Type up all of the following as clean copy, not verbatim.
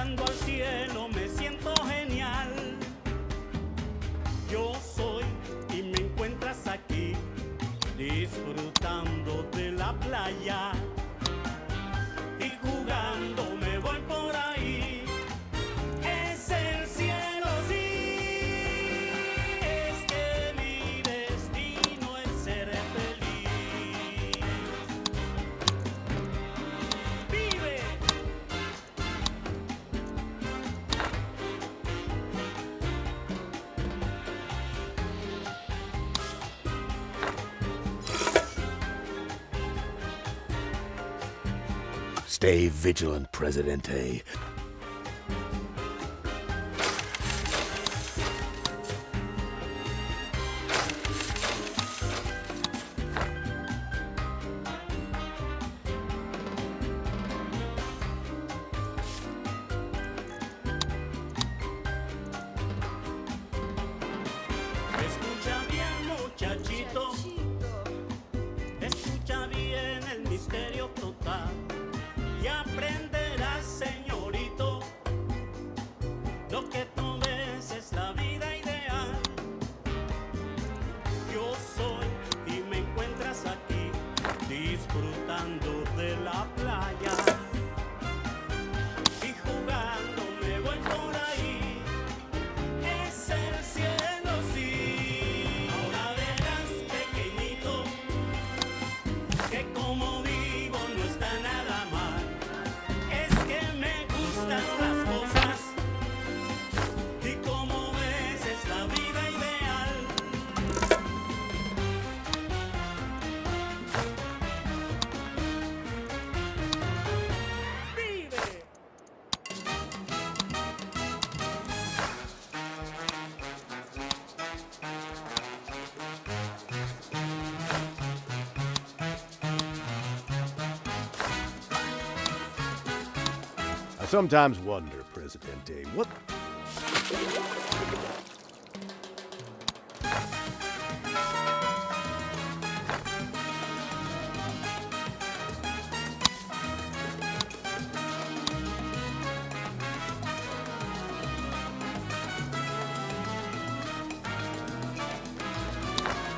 mirando al cielo me siento genial. Yo soy y me encuentras aquí, disfrutando de la playa y jugando me voy por ahí. Es el cielo, sí, es que mi destino es ser feliz. Vive. Stay vigilant, Presidente. Escucha bien, muchachito, escucha bien el misterio total y aprenderás, señorito, lo que tú ves es la vida ideal. Yo soy y me encuentras aquí, disfrutando de la playa y jugando me voy por ahí. Es el cielo, sí. Ahora verás, pequeñito, que como vivo no está nada mal. Es que me gustan las cosas y como ves es la vida ideal. Vive. I sometimes wonder, Presidente, what...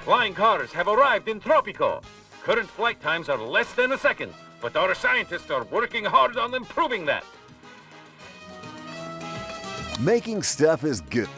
Flying cars have arrived in Tropico. Current flight times are less than a second, but our scientists are working hard on improving that. Making stuff is good.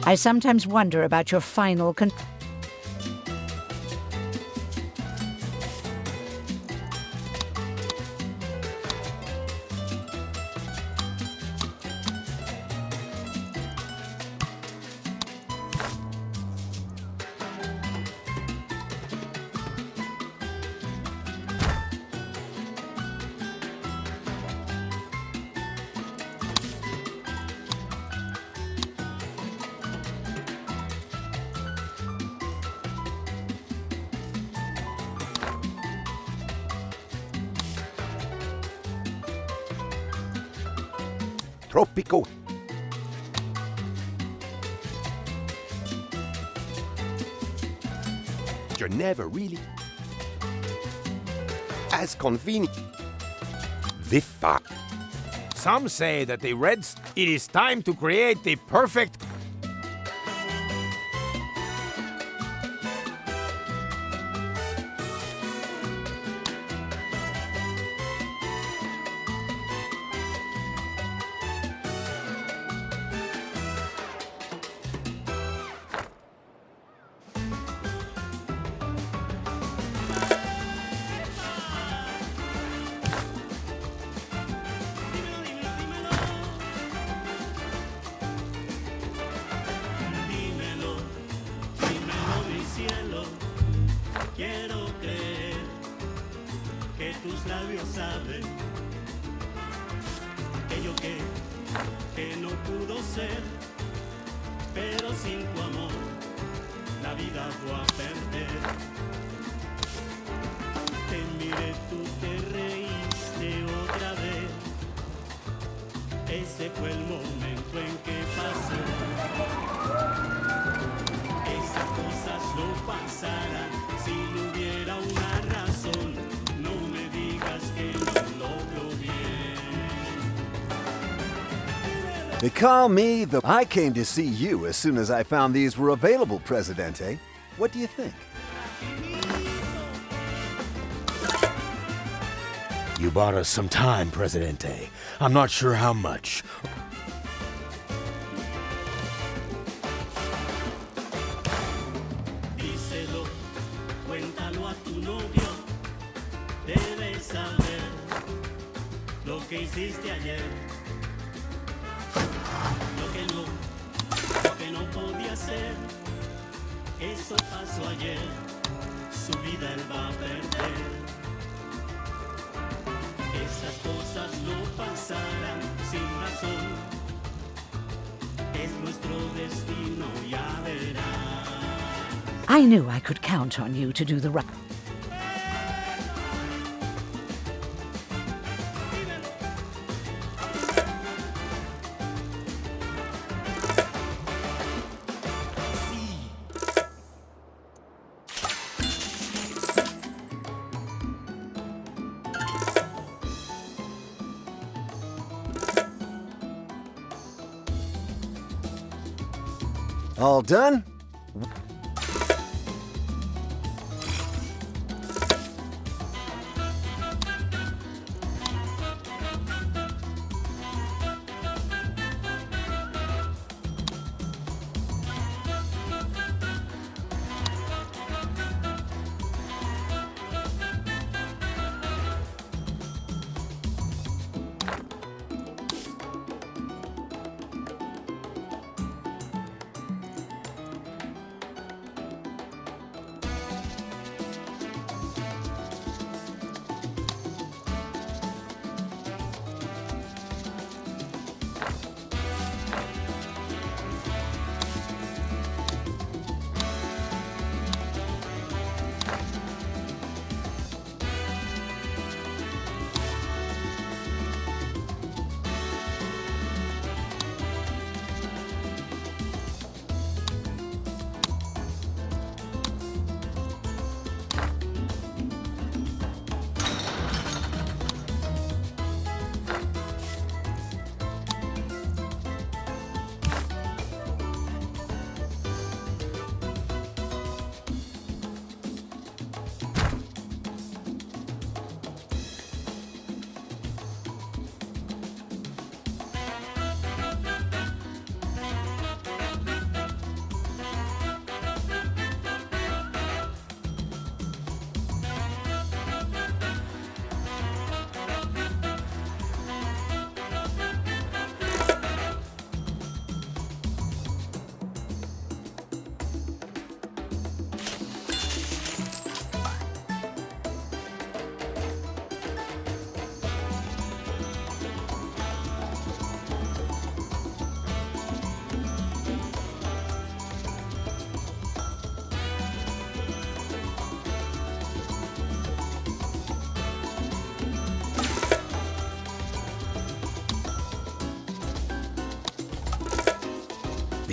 I sometimes wonder about your final Tropico. You're never really as convenient. Viffa. Some say that it is time to create the perfect. Dímelo, dímelo, mi cielo. Quiero creer que tus labios saben aquello que no pudo ser, pero sin tu amor la vida fue a perder. Te miré, tú te reíste otra vez. Ese fue el momento en que pasó. Esas cosas no pasarán si no hubiera una razón. No me digas que no logro bien. They call me the... I came to see you as soon as I found these were available, Presidente. What do you think? You bought us some time, Presidente. I'm not sure how much. Díselo, cuéntalo a tu novio. Debes saber lo que hiciste ayer. Lo que no podía ser. Eso pasó ayer. Su vida él va a perder. Esas cosas no pasarán sin razón. Es nuestro destino, ya verás. I knew I could count on you to do the right. All done?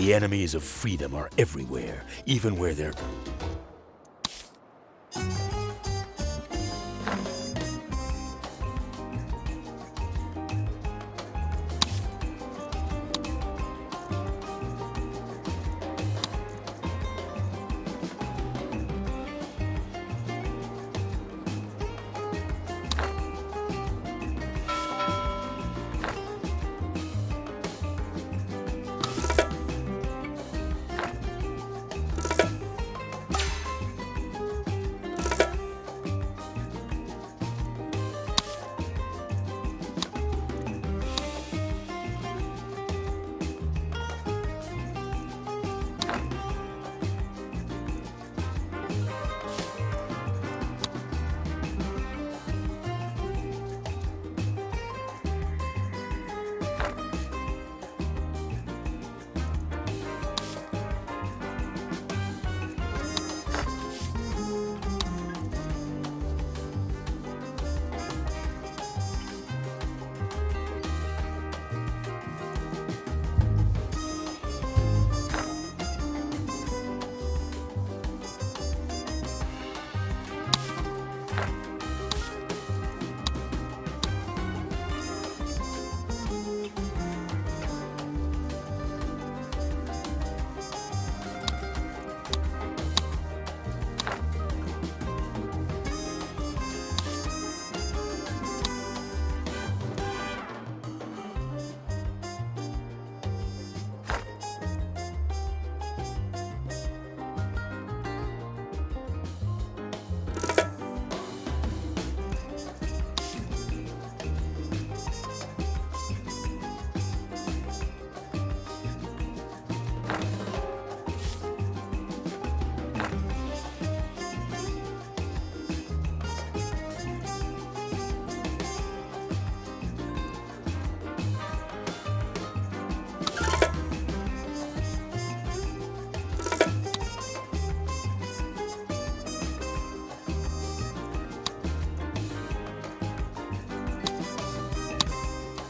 The enemies of freedom are everywhere, even where they're...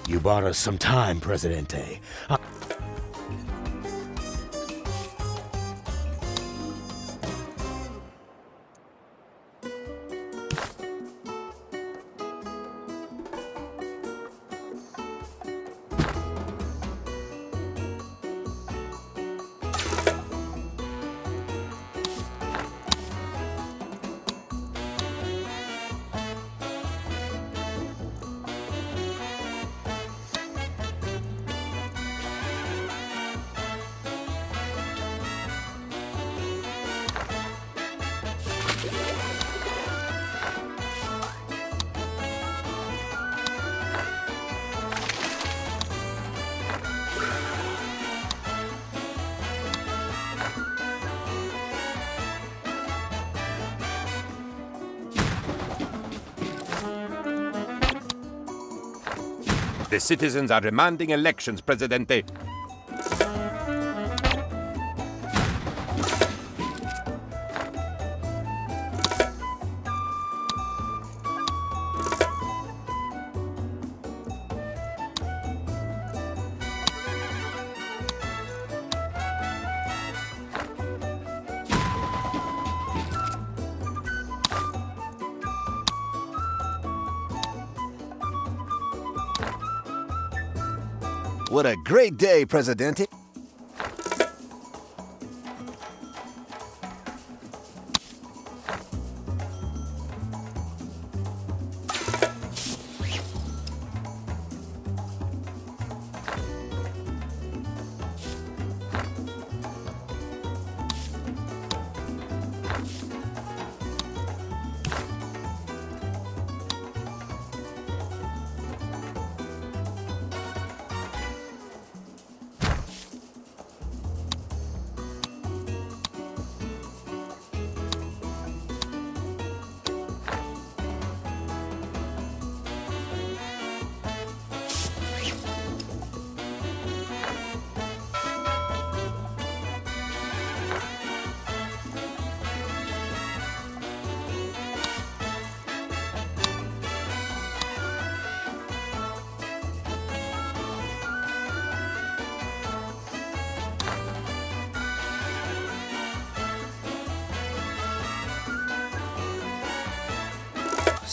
You bought us some time, Presidente. The citizens are demanding elections, Presidente. What a great day, Presidente.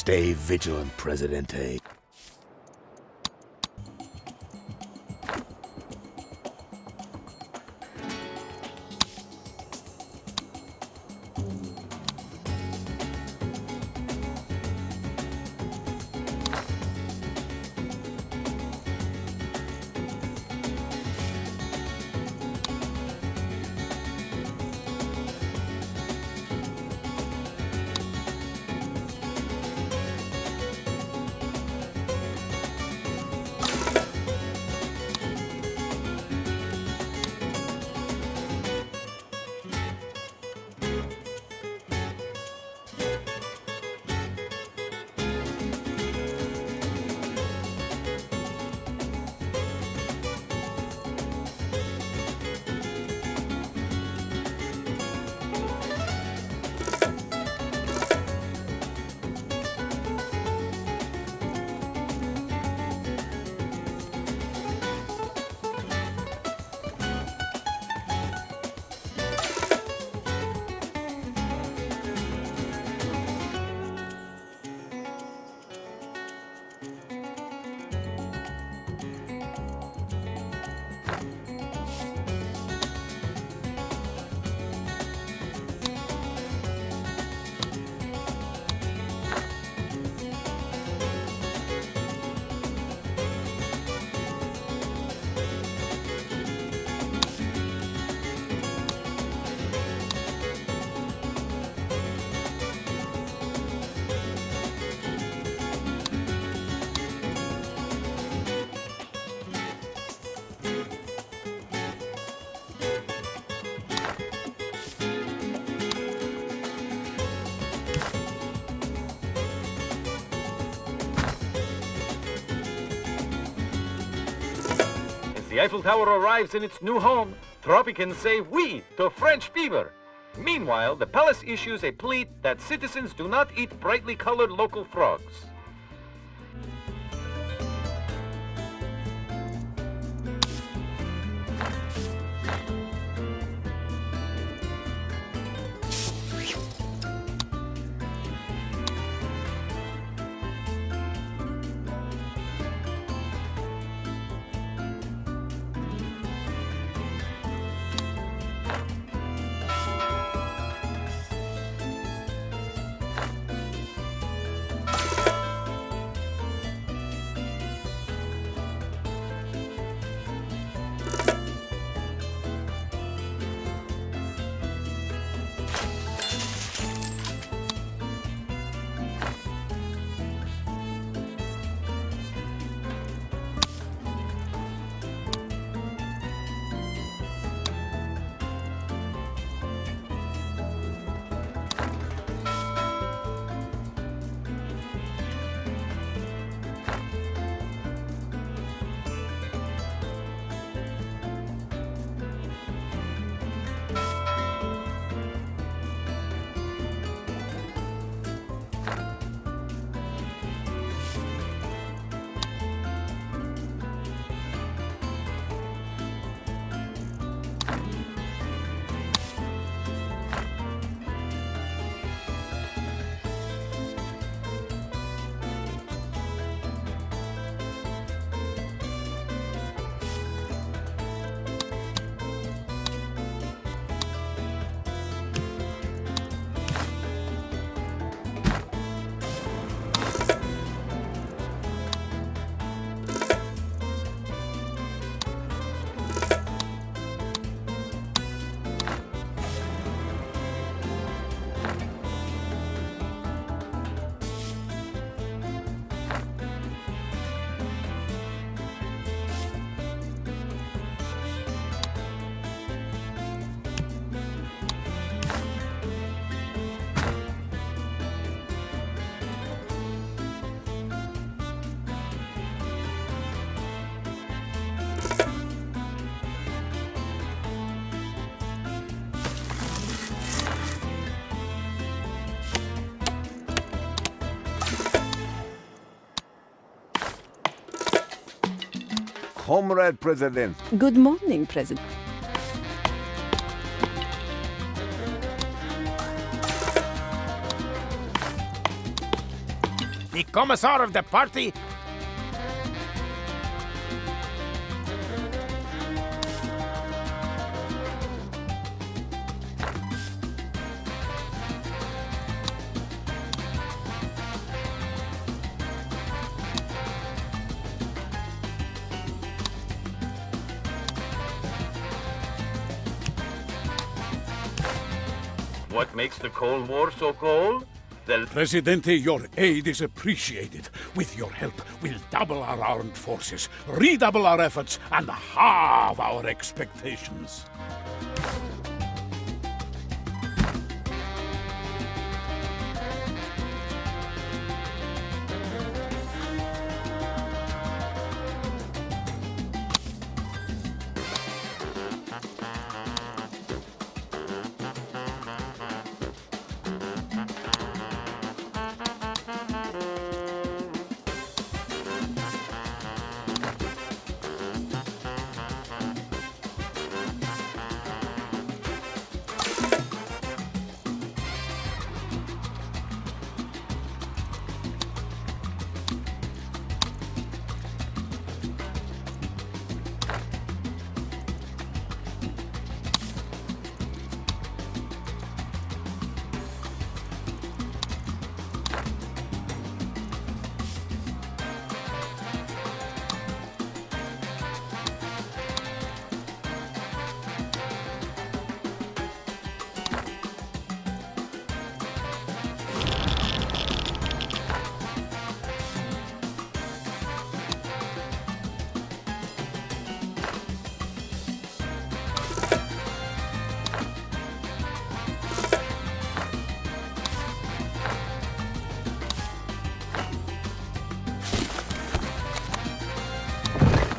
Stay vigilant, Presidente. The Eiffel Tower arrives in its new home, Tropicans say oui to French fever. Meanwhile, the palace issues a plea that citizens do not eat brightly colored local frogs. Comrade President. Good morning, President. the commissar of the party. What makes the Cold War so cold? The Presidente, your aid is appreciated. With your help, we'll double our armed forces, redouble our efforts, and halve our expectations.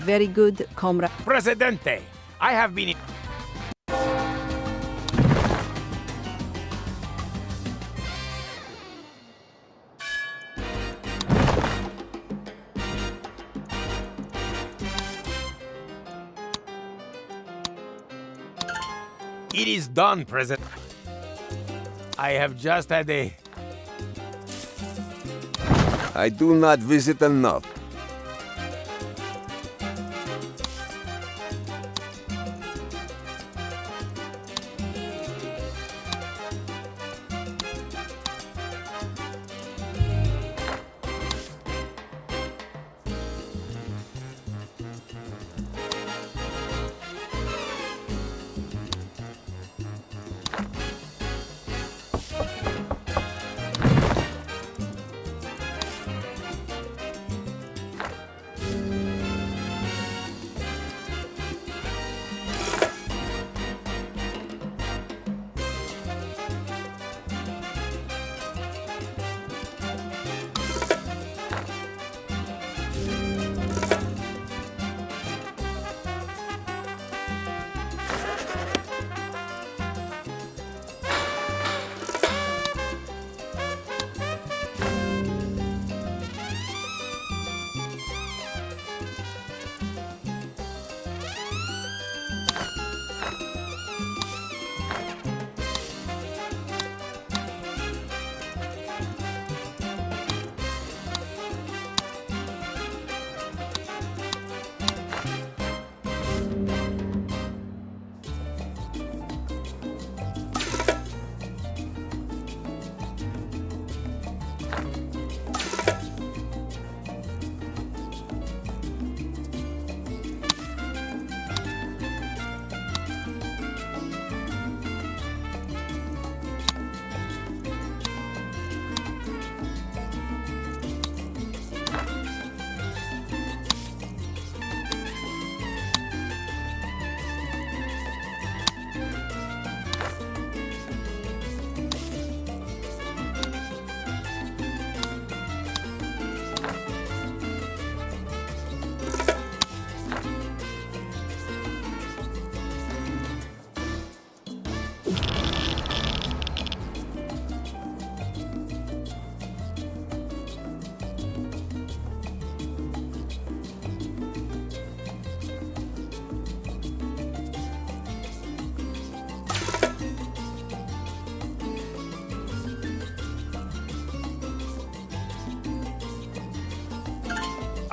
Very good, comrade. Presidente, I have been. It is done, President. I have just had a. I do not visit enough.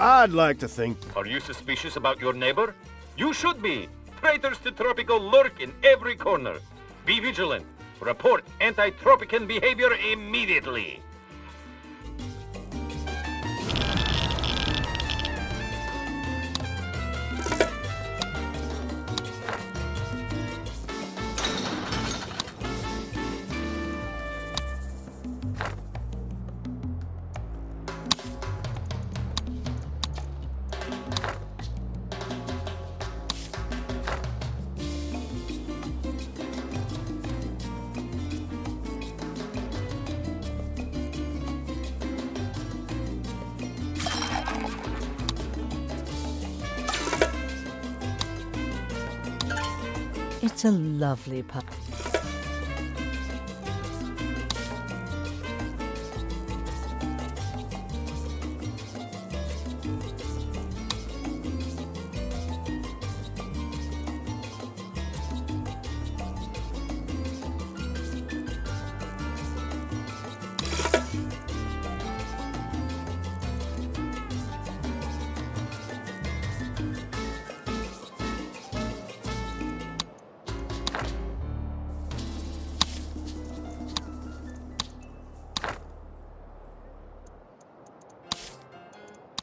I'd like to think. Are you suspicious about your neighbor? You should be. Traitors to Tropico lurk in every corner. Be vigilant. Report anti-Tropican behavior immediately. It's a lovely pup.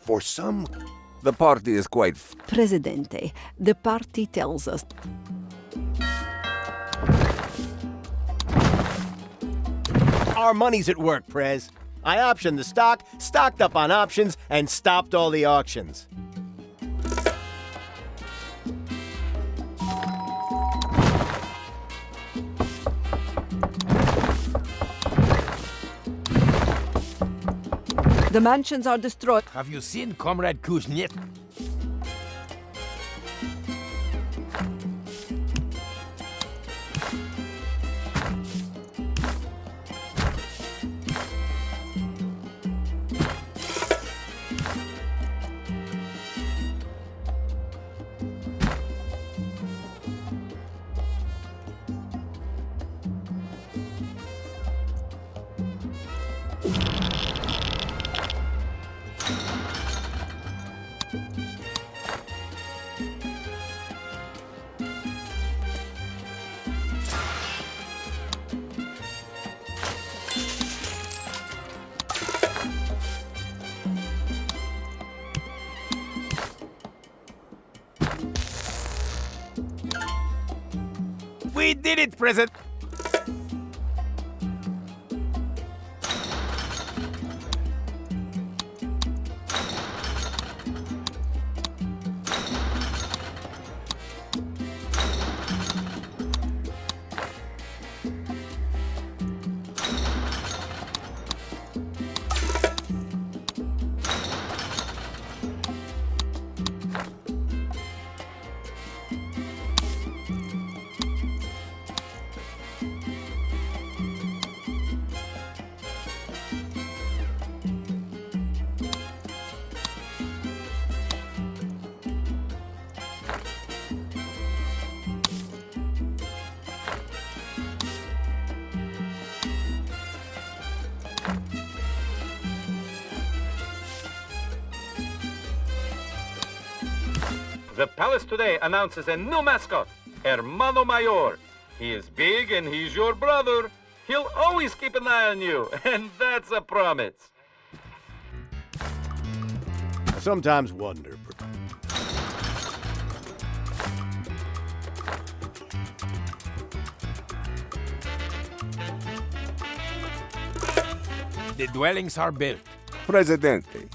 For some, the party is quite Presidente, the party tells us. Our money's at work, Prez. I optioned the stock, stocked up on options, and stopped all the auctions. The mansions are destroyed. Have you seen Comrade Kuznet? We did it, President! The palace today announces a new mascot, Hermano Mayor. He is big and he's your brother. He'll always keep an eye on you, and that's a promise. I sometimes wonder. The dwellings are built. Presidente.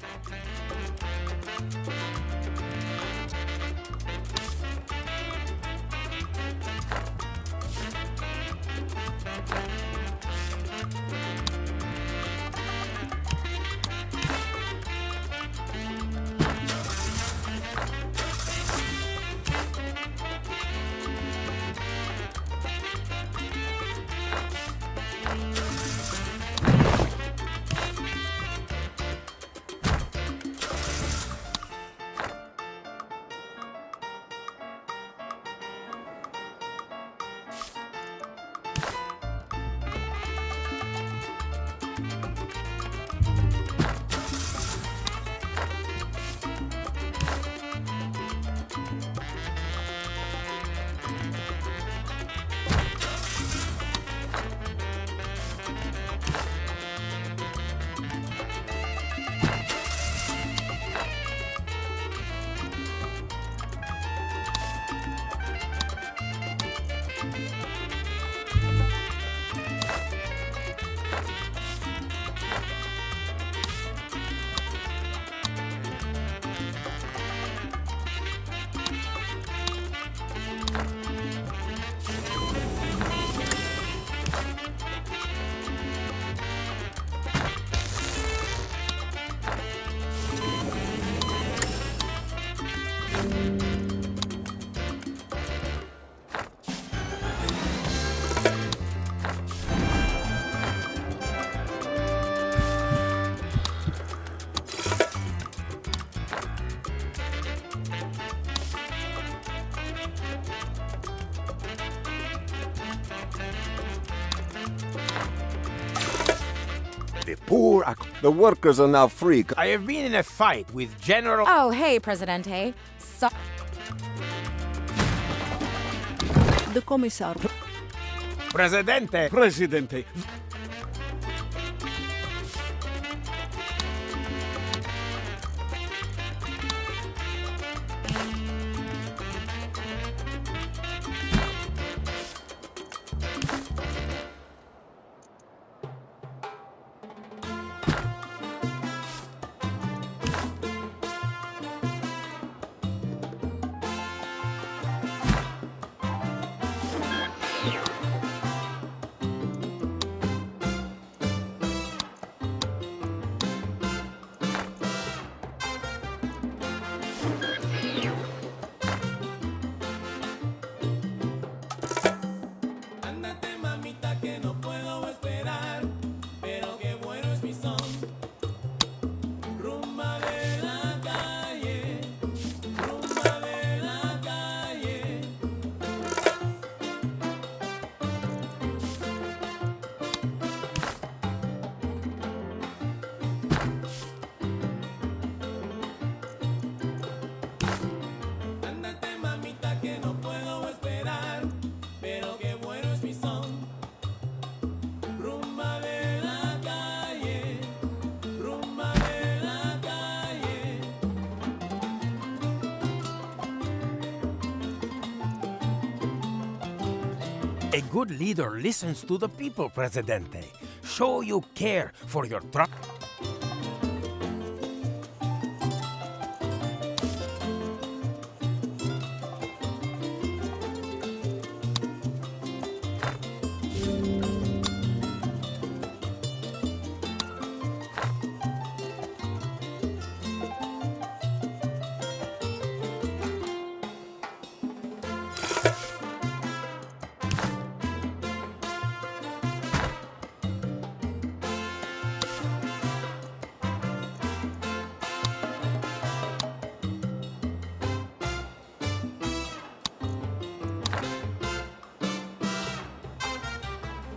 The poor are... The workers are now free. I have been in a fight with General... Oh, hey, Presidente. The Commissar. Presidente! Presidente, Ándate, mamita, que no puedo esperar, pero qué bueno es mi son. Rumba de la calle, rumba de la calle. Ándate, mamita, que no puedo esperar, pero qué bueno es mi son. Rumba de la calle, rumba de la calle. A good leader listens to the people, Presidente. Show you care for your truck.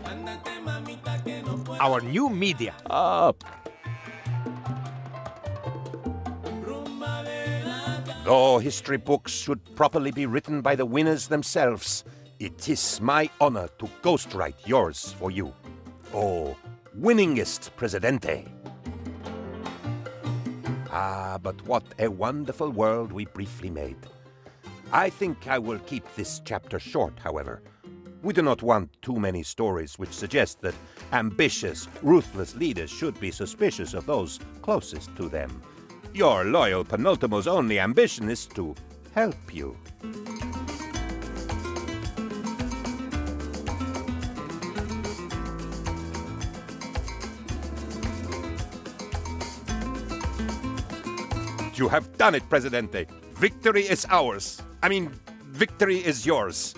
Ándate, mamita, que no puedo. Our new media. Up. Rumba de la calle. Though history books should properly be written by the winners themselves, it is my honor to ghostwrite yours for you. Oh, winningest Presidente. Ah, but what a wonderful world we briefly made. I think I will keep this chapter short, however. We do not want too many stories which suggest that ambitious, ruthless leaders should be suspicious of those closest to them. Your loyal Penultimo's only ambition is to help you. You have done it, Presidente. Victory is ours. Victory is yours.